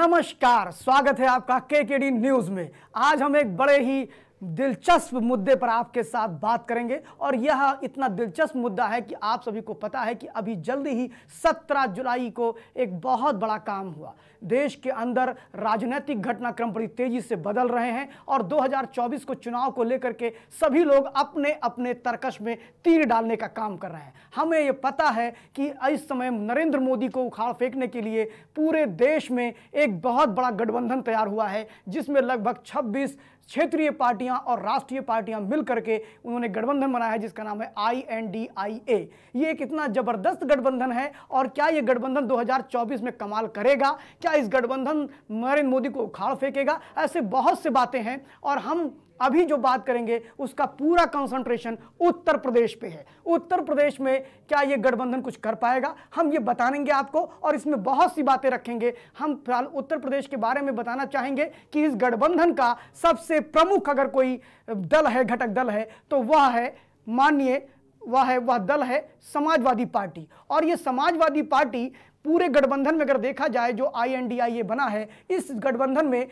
नमस्कार, स्वागत है आपका केकेडी न्यूज में। आज हम एक बड़े ही दिलचस्प मुद्दे पर आपके साथ बात करेंगे और यह इतना दिलचस्प मुद्दा है कि आप सभी को पता है कि अभी जल्दी ही 17 जुलाई को एक बहुत बड़ा काम हुआ। देश के अंदर राजनीतिक घटनाक्रम बड़ी तेजी से बदल रहे हैं और 2024 को चुनाव को लेकर के सभी लोग अपने अपने तरकश में तीर डालने का काम कर रहे हैं। हमें यह पता है कि इस समय नरेंद्र मोदी को उखाड़ फेंकने के लिए पूरे देश में एक बहुत बड़ा गठबंधन तैयार हुआ है, जिसमें लगभग 26 क्षेत्रीय पार्टियां और राष्ट्रीय पार्टियां मिलकर के उन्होंने गठबंधन बनाया है, जिसका नाम है INDIA। ये एक इतना जबरदस्त गठबंधन है और क्या ये गठबंधन 2024 में कमाल करेगा? क्या इस गठबंधन नरेंद्र मोदी को उखाड़ फेंकेगा? ऐसे बहुत से बातें हैं और हम अभी जो बात करेंगे उसका पूरा कंसंट्रेशन उत्तर प्रदेश पे है। उत्तर प्रदेश में क्या ये गठबंधन कुछ कर पाएगा, हम ये बताएंगे आपको और इसमें बहुत सी बातें रखेंगे। हम फिलहाल उत्तर प्रदेश के बारे में बताना चाहेंगे कि इस गठबंधन का सबसे प्रमुख अगर कोई दल है, घटक दल है, तो वह है वह दल है समाजवादी पार्टी। और ये समाजवादी पार्टी पूरे गठबंधन में अगर देखा जाए जो INDIA बना है, इस गठबंधन में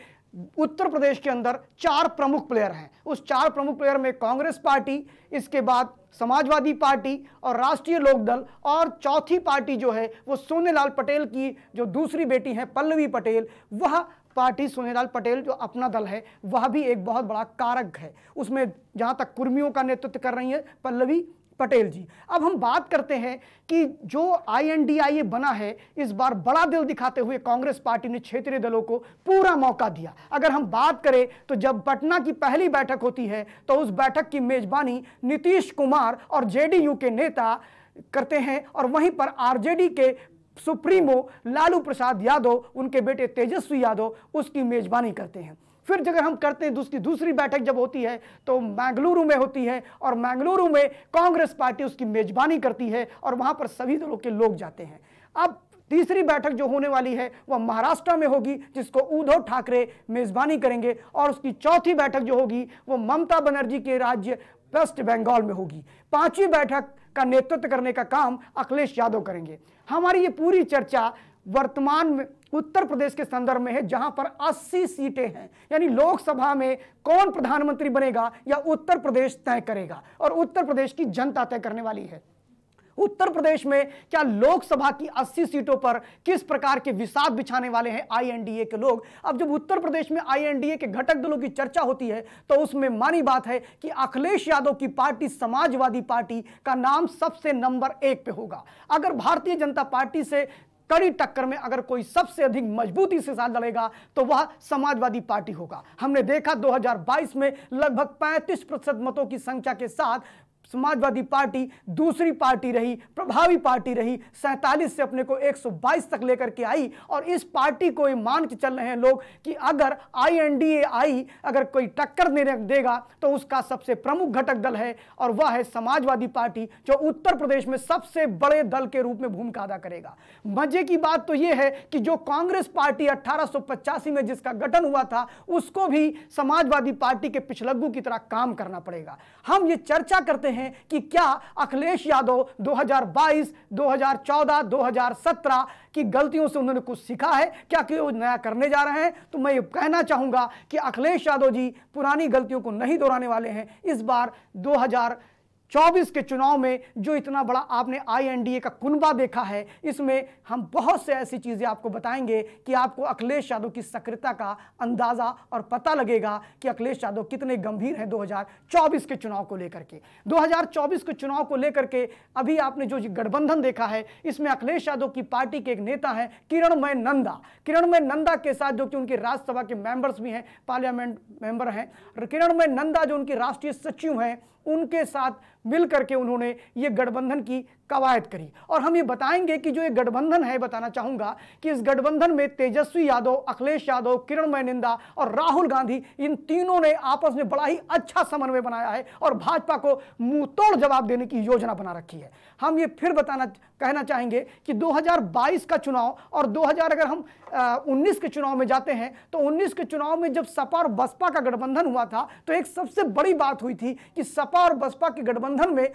उत्तर प्रदेश के अंदर 4 प्रमुख प्लेयर हैं। उस 4 प्रमुख प्लेयर में कांग्रेस पार्टी, इसके बाद समाजवादी पार्टी और राष्ट्रीय लोकदल, और चौथी पार्टी जो है वो सोनेलाल पटेल की जो दूसरी बेटी है पल्लवी पटेल, वह पार्टी सोनेलाल पटेल जो अपना दल है वह भी एक बहुत बड़ा कारक है। उसमें जहां तक कुर्मियों का नेतृत्व कर रही है पल्लवी पटेल जी। अब हम बात करते हैं कि जो INDIA बना है, इस बार बड़ा दिल दिखाते हुए कांग्रेस पार्टी ने क्षेत्रीय दलों को पूरा मौका दिया। अगर हम बात करें तो जब पटना की पहली बैठक होती है तो उस बैठक की मेजबानी नीतीश कुमार और JDU के नेता करते हैं और वहीं पर RJD के सुप्रीमो लालू प्रसाद यादव, उनके बेटे तेजस्वी यादव उसकी मेजबानी करते हैं। फिर अगर हम करते हैं दूसरी बैठक जब होती है तो बेंगलुरु में होती है और बेंगलुरु में कांग्रेस पार्टी उसकी मेजबानी करती है और वहां पर सभी दलों के लोग जाते हैं। अब तीसरी बैठक जो होने वाली है वह महाराष्ट्र में होगी, जिसको उद्धव ठाकरे मेजबानी करेंगे, और उसकी चौथी बैठक जो होगी वो ममता बनर्जी के राज्य वेस्ट बंगाल में होगी। 5वीं बैठक का नेतृत्व करने का काम अखिलेश यादव करेंगे। हमारी ये पूरी चर्चा वर्तमान में उत्तर प्रदेश के संदर्भ में है, जहां पर 80 सीटें हैं। यानी लोकसभा में कौन प्रधानमंत्री बनेगा या उत्तर प्रदेश तय करेगा, और उत्तर प्रदेश की जनता तय करने वाली है। उत्तर प्रदेश में क्या लोकसभा की 80 सीटों पर किस प्रकार के विसाद बिछाने वाले हैं INDA के लोग? अब जब उत्तर प्रदेश में INDA के घटक दलों की चर्चा होती है तो उसमें मानी बात है कि अखिलेश यादव की पार्टी समाजवादी पार्टी का नाम सबसे नंबर 1 पे होगा। अगर भारतीय जनता पार्टी से कड़ी टक्कर में अगर कोई सबसे अधिक मजबूती से साथ लड़ेगा तो वह समाजवादी पार्टी होगा। हमने देखा 2022 में लगभग 35% मतों की संख्या के साथ समाजवादी पार्टी दूसरी पार्टी रही, प्रभावी पार्टी रही, 47 से अपने को 122 तक लेकर के आई। और इस पार्टी को ये मान के चल रहे हैं लोग कि अगर INDIA अगर कोई टक्कर देगा तो उसका सबसे प्रमुख घटक दल है और वह है समाजवादी पार्टी, जो उत्तर प्रदेश में सबसे बड़े दल के रूप में भूमिका अदा करेगा। मजे की बात तो यह है कि जो कांग्रेस पार्टी 1885 में जिसका गठन हुआ था, उसको भी समाजवादी पार्टी के पिछलग्गू की तरह काम करना पड़ेगा। हम ये चर्चा करते हैं कि क्या अखिलेश यादव 2022, 2014, 2017 की गलतियों से उन्होंने कुछ सीखा है, क्या कि वो नया करने जा रहे हैं? तो मैं ये कहना चाहूंगा कि अखिलेश यादव जी पुरानी गलतियों को नहीं दोहराने वाले हैं। इस बार 2024 के चुनाव में जो इतना बड़ा आपने INDA का कुनबा देखा है, इसमें हम बहुत से ऐसी चीजें आपको बताएंगे कि आपको अखिलेश यादव की सक्रियता का अंदाजा और पता लगेगा कि अखिलेश यादव कितने गंभीर हैं 2024 के चुनाव को लेकर के। 2024 के चुनाव को लेकर के अभी आपने जो गठबंधन देखा है, इसमें अखिलेश यादव की पार्टी के एक नेता हैं किरणमय नंदा के साथ, जो कि उनके राज्यसभा के मेंबर्स भी हैं, पार्लियामेंट मेंबर हैं, किरणमय नंदा जो उनकी राष्ट्रीय सचिव हैं, उनके साथ मिलकर के उन्होंने ये गठबंधन की कवायद करी। और हम ये बताएंगे कि जो ये गठबंधन है, बताना चाहूंगा कि इस गठबंधन में तेजस्वी यादव, अखिलेश यादव, किरणमय नंदा और राहुल गांधी, इन तीनों ने आपस में बड़ा ही अच्छा समन्वय बनाया है और भाजपा को मुंह तोड़ जवाब देने की योजना बना रखी है। हम ये फिर कहना चाहेंगे कि 2022 का चुनाव और 2000 अगर हम 19 के चुनाव में जाते हैं तो 19 के चुनाव में जब सपा और बसपा का गठबंधन हुआ था तो एक सबसे बड़ी बात हुई थी कि सपा और बसपा के गठबंधन में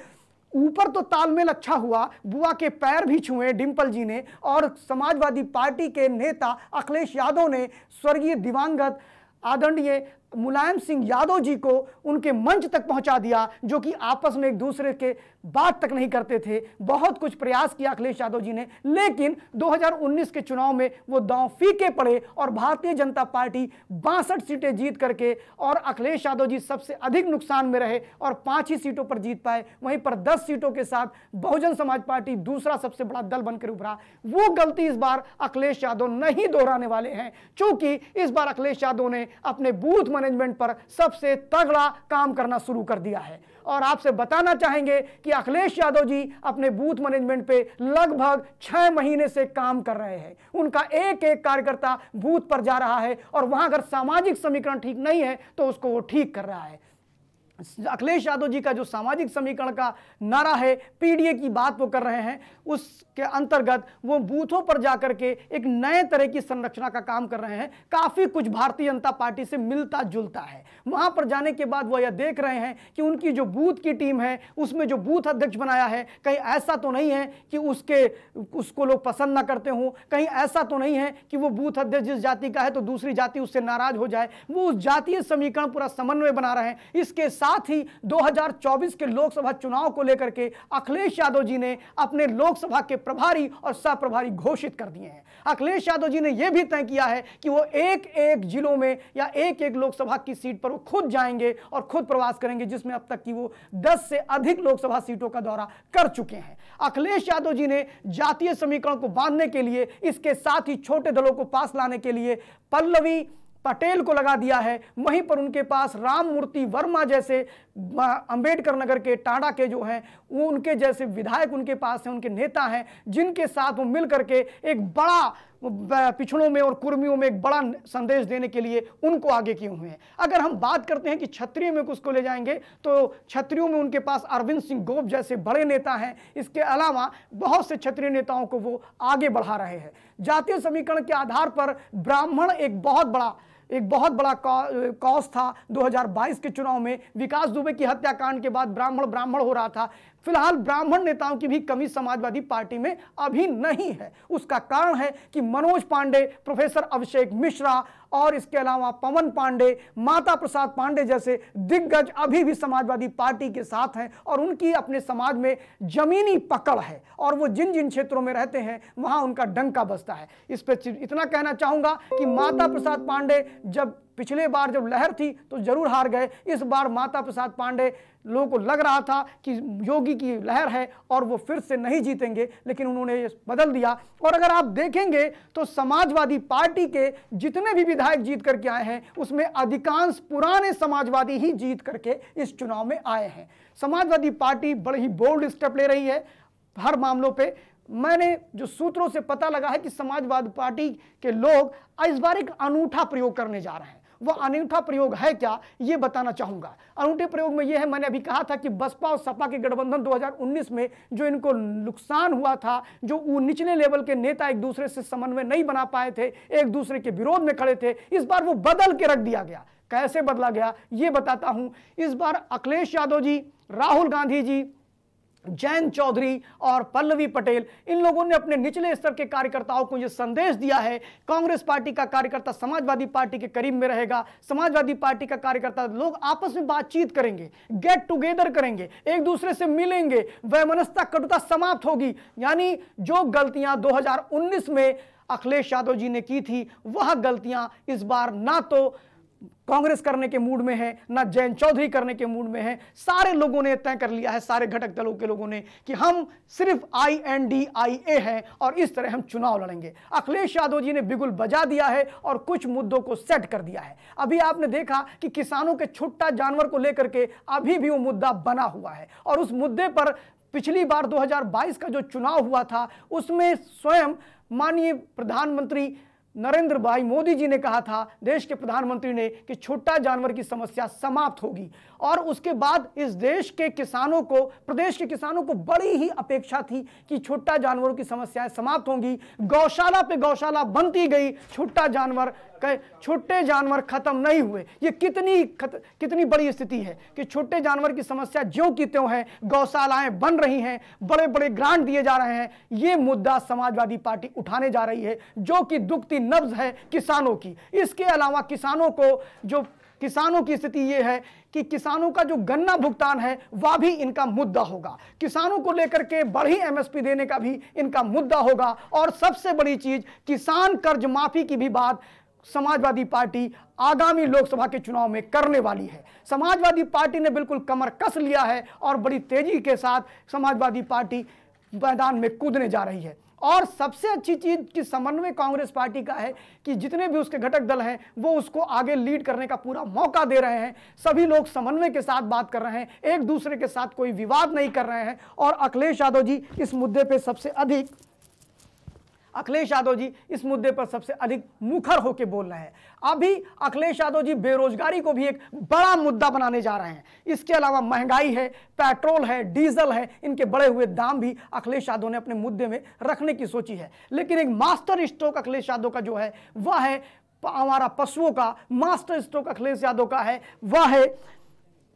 ऊपर तो तालमेल अच्छा हुआ, बुआ के पैर भी छुए डिंपल जी ने, और समाजवादी पार्टी के नेता अखिलेश यादव ने स्वर्गीय दिवंगत आदरणीय मुलायम सिंह यादव जी को उनके मंच तक पहुंचा दिया, जो कि आपस में एक दूसरे के बात तक नहीं करते थे। बहुत कुछ प्रयास किया अखिलेश यादव जी ने, लेकिन 2019 के चुनाव में वो दांव फीके पड़े और भारतीय जनता पार्टी 62 सीटें जीत करके, और अखिलेश यादव जी सबसे अधिक नुकसान में रहे और 5 ही सीटों पर जीत पाए। वहीं पर 10 सीटों के साथ बहुजन समाज पार्टी दूसरा सबसे बड़ा दल बनकर उभरा। वो गलती इस बार अखिलेश यादव नहीं दोहराने वाले हैं, क्योंकि इस बार अखिलेश यादव ने अपने बूथ मैनेजमेंट पर सबसे तगड़ा काम करना शुरू कर दिया है। और आपसे बताना चाहेंगे कि अखिलेश यादव जी अपने बूथ मैनेजमेंट पे लगभग 6 महीने से काम कर रहे हैं। उनका एक एक कार्यकर्ता बूथ पर जा रहा है और वहां अगर सामाजिक समीकरण ठीक नहीं है तो उसको वो ठीक कर रहा है। अखिलेश यादव जी का जो सामाजिक समीकरण का नारा है, पीडीए की बात वो कर रहे हैं, उसके अंतर्गत वो बूथों पर जाकर के एक नए तरह की संरचना का काम कर रहे हैं। काफी कुछ भारतीय जनता पार्टी से मिलता जुलता है। वहां पर जाने के बाद वो यह देख रहे हैं कि उनकी जो बूथ की टीम है उसमें जो बूथ अध्यक्ष बनाया है, कहीं ऐसा तो नहीं है कि उसको लोग पसंद ना करते हों, कहीं ऐसा तो नहीं है कि वो बूथ अध्यक्ष जिस जाति का है तो दूसरी जाति उससे नाराज हो जाए। वो उस जातीय समीकरण पूरा समन्वय बना रहे हैं। इसके साथ ही 2024 के लोकसभा चुनाव को लेकर के अखिलेश यादव जी ने अपने लोकसभा के प्रभारी और सह-प्रभारी घोषित कर दिए हैं। अखिलेश यादव जी ने यह भी तय किया है कि वो एक एक जिलों में या एक एक लोकसभा की सीट पर वो खुद जाएंगे और खुद प्रवास करेंगे, जिसमें अब तक की वो 10 से अधिक लोकसभा सीटों का दौरा कर चुके हैं। अखिलेश यादव जी ने जातीय समीकरण को बांधने के लिए, इसके साथ ही छोटे दलों को पास लाने के लिए पल्लवी पटेल को लगा दिया है। वहीं पर उनके पास राम मूर्ति वर्मा जैसे अंबेडकर नगर के टांडा के जो हैं वो उनके जैसे विधायक उनके पास हैं, उनके नेता हैं, जिनके साथ वो मिल करके एक बड़ा पिछड़ों में और कुर्मियों में एक बड़ा संदेश देने के लिए उनको आगे किए हुए हैं। अगर हम बात करते हैं कि क्षत्रिय में किसको ले जाएंगे, तो क्षत्रियों में उनके पास अरविंद सिंह गोप जैसे बड़े नेता हैं। इसके अलावा बहुत से क्षत्रिय नेताओं को वो आगे बढ़ा रहे हैं। जातीय समीकरण के आधार पर ब्राह्मण एक बहुत बड़ा कॉज था 2022 के चुनाव में। विकास दुबे की हत्याकांड के बाद ब्राह्मण हो रहा था। फिलहाल ब्राह्मण नेताओं की भी कमी समाजवादी पार्टी में अभी नहीं है। उसका कारण है कि मनोज पांडे, प्रोफेसर अभिषेक मिश्रा और इसके अलावा पवन पांडे, माता प्रसाद पांडे जैसे दिग्गज अभी भी समाजवादी पार्टी के साथ हैं और उनकी अपने समाज में जमीनी पकड़ है और वो जिन जिन क्षेत्रों में रहते हैं वहां उनका डंका बजता है। इस पर इतना कहना चाहूंगा कि माता प्रसाद पांडे जब पिछले बार जब लहर थी तो जरूर हार गए। इस बार माता प्रसाद पांडे लोगों को लग रहा था कि योगी की लहर है और वो फिर से नहीं जीतेंगे, लेकिन उन्होंने ये बदल दिया। और अगर आप देखेंगे तो समाजवादी पार्टी के जितने भी विधायक जीत करके आए हैं उसमें अधिकांश पुराने समाजवादी ही जीत करके इस चुनाव में आए हैं। समाजवादी पार्टी बड़ी ही बोल्ड स्टेप ले रही है हर मामलों पे। मैंने जो सूत्रों से पता लगा है कि समाजवादी पार्टी के लोग इस बार एक अनूठा प्रयोग करने जा रहे हैं। वो अनूठा प्रयोग है क्या, ये बताना चाहूंगा। अनूठे प्रयोग में ये है, मैंने अभी कहा था कि बसपा और सपा के गठबंधन 2019 में जो इनको नुकसान हुआ था, जो निचले लेवल के नेता एक दूसरे से समन्वय नहीं बना पाए थे, एक दूसरे के विरोध में खड़े थे, इस बार वो बदल के रख दिया गया। कैसे बदला गया ये बताता हूं। इस बार अखिलेश यादव जी, राहुल गांधी जी, जयंत चौधरी और पल्लवी पटेल, इन लोगों ने अपने निचले स्तर के कार्यकर्ताओं को यह संदेश दिया है, कांग्रेस पार्टी का कार्यकर्ता समाजवादी पार्टी के करीब में रहेगा, समाजवादी पार्टी का कार्यकर्ता लोग आपस में बातचीत करेंगे, गेट टुगेदर करेंगे, एक दूसरे से मिलेंगे, वैमनस्यता कटुता समाप्त होगी। यानी जो गलतियां 2019 में अखिलेश यादव जी ने की थी वह गलतियां इस बार ना तो कांग्रेस करने के मूड में है, ना जयंत चौधरी करने के मूड में है। सारे लोगों ने तय कर लिया है, सारे घटक दलों के लोगों ने, कि हम सिर्फ INDIA हैं और इस तरह हम चुनाव लड़ेंगे। अखिलेश यादव जी ने बिगुल बजा दिया है और कुछ मुद्दों को सेट कर दिया है। अभी आपने देखा कि किसानों के छुट्टा जानवर को लेकर के अभी भी वो मुद्दा बना हुआ है और उस मुद्दे पर पिछली बार 2022 का जो चुनाव हुआ था उसमें स्वयं माननीय प्रधानमंत्री नरेंद्र भाई मोदी जी ने कहा था, देश के प्रधानमंत्री ने, कि छोटा जानवर की समस्या समाप्त होगी। और उसके बाद इस देश के किसानों को, प्रदेश के किसानों को बड़ी ही अपेक्षा थी कि छोटा जानवरों की समस्याएं समाप्त होंगी। गौशाला पे गौशाला बनती गई, छोटा जानवर छोटे जानवर खत्म नहीं हुए। ये कितनी बड़ी स्थिति है कि छोटे जानवर की समस्या ज्यों की त्यों है, गौशालाएं बन रही हैं, बड़े बड़े ग्रांट दिए जा रहे हैं। ये मुद्दा समाजवादी पार्टी उठाने जा रही है, जो कि दुखती नब्ज है किसानों की। इसके अलावा किसानों की स्थिति यह है कि किसानों का जो गन्ना भुगतान है वह भी इनका मुद्दा होगा। किसानों को लेकर के बढ़ी एमएसपी देने का भी इनका मुद्दा होगा। और सबसे बड़ी चीज, किसान कर्ज माफी की भी बात समाजवादी पार्टी आगामी लोकसभा के चुनाव में करने वाली है। समाजवादी पार्टी ने बिल्कुल कमर कस लिया है और बड़ी तेजी के साथ समाजवादी पार्टी मैदान में कूदने जा रही है। और सबसे अच्छी चीज कि समन्वय कांग्रेस पार्टी का है कि जितने भी उसके घटक दल हैं वो उसको आगे लीड करने का पूरा मौका दे रहे हैं। सभी लोग समन्वय के साथ बात कर रहे हैं, एक दूसरे के साथ कोई विवाद नहीं कर रहे हैं। और अखिलेश यादव जी इस मुद्दे पर सबसे अधिक मुखर होकर बोल रहे हैं। अभी अखिलेश यादव जी बेरोजगारी को भी एक बड़ा मुद्दा बनाने जा रहे हैं। इसके अलावा महंगाई है, पेट्रोल है, डीजल है, इनके बढ़े हुए दाम भी अखिलेश यादव ने अपने मुद्दे में रखने की सोची है। लेकिन एक मास्टर स्ट्रोक अखिलेश यादव का जो है वह है हमारा पशुओं का मास्टर स्ट्रोक अखिलेश यादव का है वह है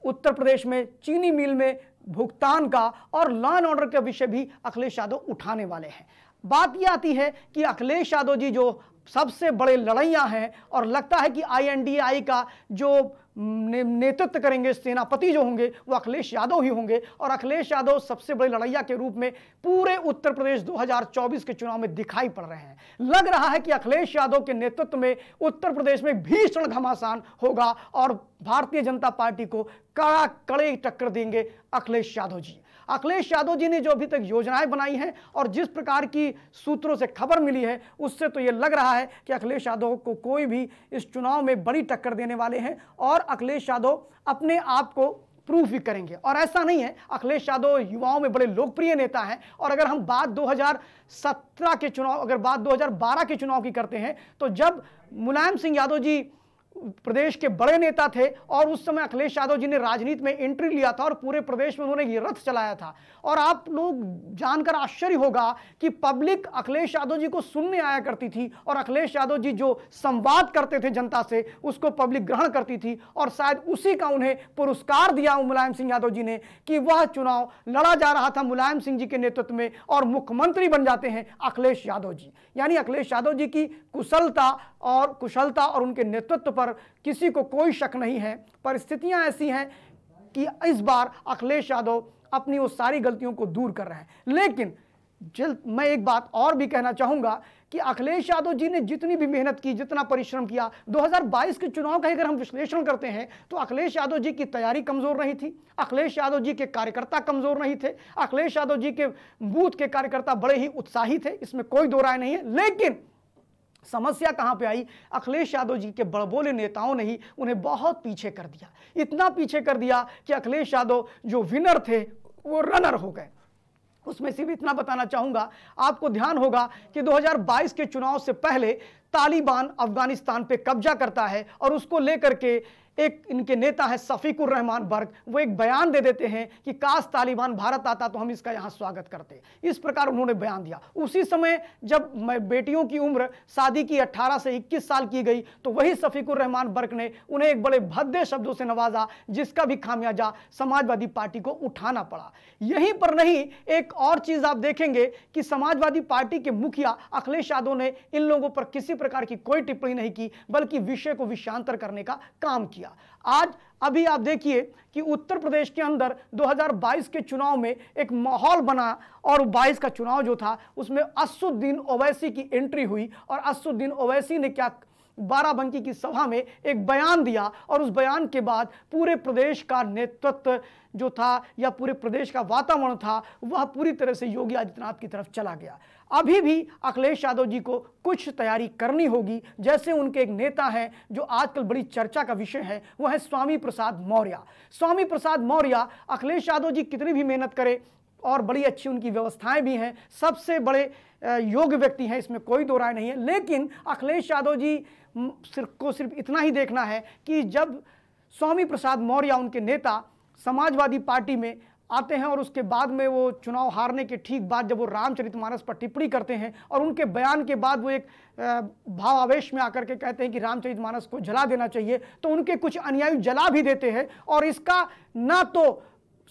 उत्तर प्रदेश में चीनी मिल में भुगतान का, और लॉ एंड ऑर्डर का विषय भी अखिलेश यादव उठाने वाले हैं। बात यह आती है कि अखिलेश यादव जी जो सबसे बड़े लड़ैया हैं और लगता है कि INDAI का जो नेतृत्व करेंगे, सेनापति जो होंगे वो अखिलेश यादव ही होंगे। और अखिलेश यादव सबसे बड़े लड़ैया के रूप में पूरे उत्तर प्रदेश 2024 के चुनाव में दिखाई पड़ रहे हैं। लग रहा है कि अखिलेश यादव के नेतृत्व में उत्तर प्रदेश में भीषण घमासान होगा और भारतीय जनता पार्टी को कड़े टक्कर देंगे अखिलेश यादव जी। अखिलेश यादव जी ने जो अभी तक योजनाएं बनाई हैं और जिस प्रकार की सूत्रों से खबर मिली है उससे तो यह लग रहा है कि अखिलेश यादव को कोई भी इस चुनाव में बड़ी टक्कर देने वाले हैं और अखिलेश यादव अपने आप को प्रूफ भी करेंगे। और ऐसा नहीं है, अखिलेश यादव युवाओं में बड़े लोकप्रिय नेता हैं। और अगर हम बात 2017 के चुनाव, अगर बात 2012 के चुनाव की करते हैं तो जब मुलायम सिंह यादव जी प्रदेश के बड़े नेता थे और उस समय अखिलेश यादव जी ने राजनीति में एंट्री लिया था और पूरे प्रदेश में उन्होंने ये रथ चलाया था। और आप लोग जानकर आश्चर्य होगा कि पब्लिक अखिलेश यादव जी को सुनने आया करती थी और अखिलेश यादव जी जो संवाद करते थे जनता से उसको पब्लिक ग्रहण करती थी। और शायद उसी का उन्हें पुरस्कार दिया मुलायम सिंह यादव जी ने कि वह चुनाव लड़ा जा रहा था मुलायम सिंह जी के नेतृत्व में और मुख्यमंत्री बन जाते हैं अखिलेश यादव जी। यानी अखिलेश यादव जी की कुशलता और उनके नेतृत्व पर किसी को कोई शक नहीं है। परिस्थितियां ऐसी हैं कि इस बार अखिलेश यादव अपनी वो सारी गलतियों को दूर कर रहे हैं। लेकिन मैं एक बात और भी कहना चाहूंगा कि अखिलेश यादव जी ने जितनी भी मेहनत की, जितना परिश्रम किया, 2022 के चुनाव का अगर हम विश्लेषण करते हैं तो अखिलेश यादव जी की तैयारी कमजोर नहीं थी, अखिलेश यादव जी के कार्यकर्ता कमजोर नहीं थे, अखिलेश यादव जी के बूथ के कार्यकर्ता बड़े ही उत्साही थे, इसमें कोई दो राय नहीं है। लेकिन समस्या कहां पे आई? अखिलेश यादव जी के बड़बोले नेताओं ने ही उन्हें बहुत पीछे कर दिया, इतना पीछे कर दिया कि अखिलेश यादव जो विनर थे वो रनर हो गए। उसमें सिर्फ इतना बताना चाहूंगा, आपको ध्यान होगा कि 2022 के चुनाव से पहले तालिबान अफगानिस्तान पे कब्जा करता है और उसको लेकर के एक इनके नेता है शफीकुर रहमान बर्क, वो एक बयान दे देते हैं कि काश तालिबान भारत आता तो हम इसका यहाँ स्वागत करते। इस प्रकार उन्होंने बयान दिया। उसी समय जब बेटियों की उम्र शादी की 18 से 21 साल की गई तो वही शफीकुर रहमान बर्क ने उन्हें एक बड़े भद्दे शब्दों से नवाजा, जिसका भी खामियाजा समाजवादी पार्टी को उठाना पड़ा। यहीं पर नहीं, एक और चीज आप देखेंगे कि समाजवादी पार्टी के मुखिया अखिलेश यादव ने इन लोगों पर किसी प्रकार की कोई टिप्पणी नहीं की, बल्कि विषय को विषयांतर करने का काम किया। आज अभी आप देखिए कि उत्तर प्रदेश के अंदर 2022 के चुनाव में एक माहौल बना और 22 का चुनाव जो था उसमें असदुद्दीन ओवैसी की एंट्री हुई और असदुद्दीन ओवैसी ने क्या बाराबंकी की सभा में एक बयान दिया और उस बयान के बाद पूरे प्रदेश का नेतृत्व जो था या पूरे प्रदेश का वातावरण था वह पूरी तरह से योगी आदित्यनाथ की तरफ चला गया। अभी भी अखिलेश यादव जी को कुछ तैयारी करनी होगी। जैसे उनके एक नेता हैं जो आजकल बड़ी चर्चा का विषय है, वो है स्वामी प्रसाद मौर्य। स्वामी प्रसाद मौर्य, अखिलेश यादव जी कितनी भी मेहनत करे और बड़ी अच्छी उनकी व्यवस्थाएं भी हैं, सबसे बड़े योग्य व्यक्ति हैं, इसमें कोई दो राय नहीं है। लेकिन अखिलेश यादव जी को सिर्फ इतना ही देखना है कि जब स्वामी प्रसाद मौर्य उनके नेता समाजवादी पार्टी में आते हैं और उसके बाद में वो चुनाव हारने के ठीक बाद जब वो रामचरितमानस पर टिप्पणी करते हैं और उनके बयान के बाद वो एक भावावेश में आकर के कहते हैं कि रामचरितमानस को जला देना चाहिए, तो उनके कुछ अनुयायी जला भी देते हैं। और इसका ना तो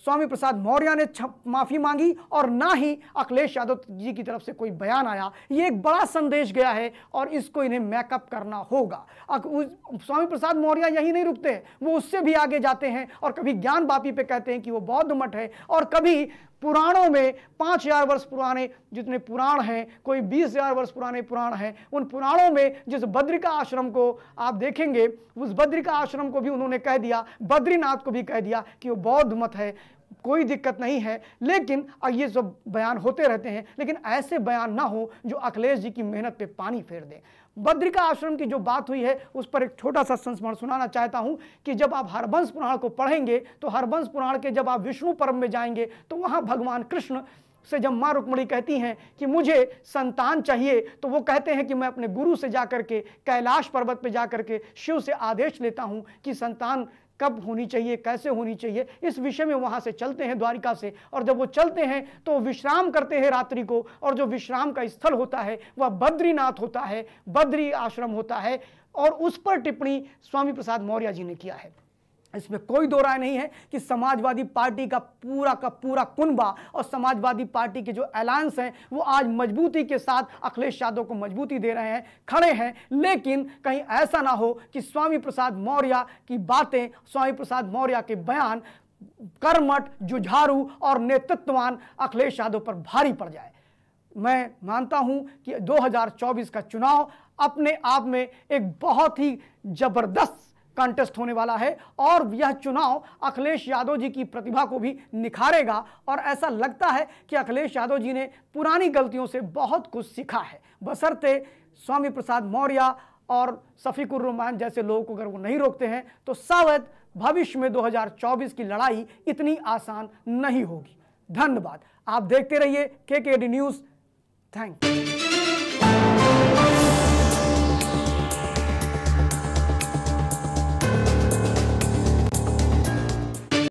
स्वामी प्रसाद मौर्य ने माफी मांगी और ना ही अखिलेश यादव जी की तरफ से कोई बयान आया। ये एक बड़ा संदेश गया है और इसको इन्हें मैकअप करना होगा। स्वामी प्रसाद मौर्य यही नहीं रुकते, वो उससे भी आगे जाते हैं और कभी ज्ञान वापी पे कहते हैं कि वो बौद्ध मठ है, और कभी पुराणों में 5000 वर्ष पुराने जितने पुराण हैं, कोई 20,000 वर्ष पुराने पुराण हैं, उन पुराणों में जिस बद्रिका आश्रम को आप देखेंगे, उस बद्रिका आश्रम को भी उन्होंने कह दिया, बद्रीनाथ को भी कह दिया कि वो बौद्ध मत है, कोई दिक्कत नहीं है। लेकिन ये सब बयान होते रहते हैं, लेकिन ऐसे बयान ना हो जो अखिलेश जी की मेहनत पे पानी फेर दें। बद्रिका आश्रम की जो बात हुई है उस पर एक छोटा सा संस्मरण सुनाना चाहता हूं कि जब आप हरबंस पुराण को पढ़ेंगे तो हरबंस पुराण के जब आप विष्णु पर्व में जाएंगे तो वहां भगवान कृष्ण से जब मां रुक्मिणी कहती हैं कि मुझे संतान चाहिए, तो वो कहते हैं कि मैं अपने गुरु से जाकर के कैलाश पर्वत पे जाकर के शिव से आदेश लेता हूं कि संतान कब होनी चाहिए, कैसे होनी चाहिए, इस विषय में वहां से चलते हैं द्वारिका से। और जब वो चलते हैं तो विश्राम करते हैं रात्रि को, और जो विश्राम का स्थल होता है वह बद्रीनाथ होता है, बद्री आश्रम होता है, और उस पर टिप्पणी स्वामी प्रसाद मौर्य जी ने किया है। इसमें कोई दो राय नहीं है कि समाजवादी पार्टी का पूरा कुनबा और समाजवादी पार्टी के जो अलायंस हैं वो आज मजबूती के साथ अखिलेश यादव को मजबूती दे रहे हैं, खड़े हैं। लेकिन कहीं ऐसा ना हो कि स्वामी प्रसाद मौर्य की बातें, स्वामी प्रसाद मौर्य के बयान कर्मठ, जुझारू और नेतृत्ववान अखिलेश यादव पर भारी पड़ जाए। मैं मानता हूं कि 2024 का चुनाव अपने आप में एक बहुत ही जबरदस्त कॉन्टेस्ट होने वाला है, और यह चुनाव अखिलेश यादव जी की प्रतिभा को भी निखारेगा। और ऐसा लगता है कि अखिलेश यादव जी ने पुरानी गलतियों से बहुत कुछ सीखा है, बशर्ते स्वामी प्रसाद मौर्य और शफीकुर रहमान जैसे लोगों को अगर वो नहीं रोकते हैं तो शायद भविष्य में 2024 की लड़ाई इतनी आसान नहीं होगी। धन्यवाद। आप देखते रहिए KKD न्यूज़। Thank you.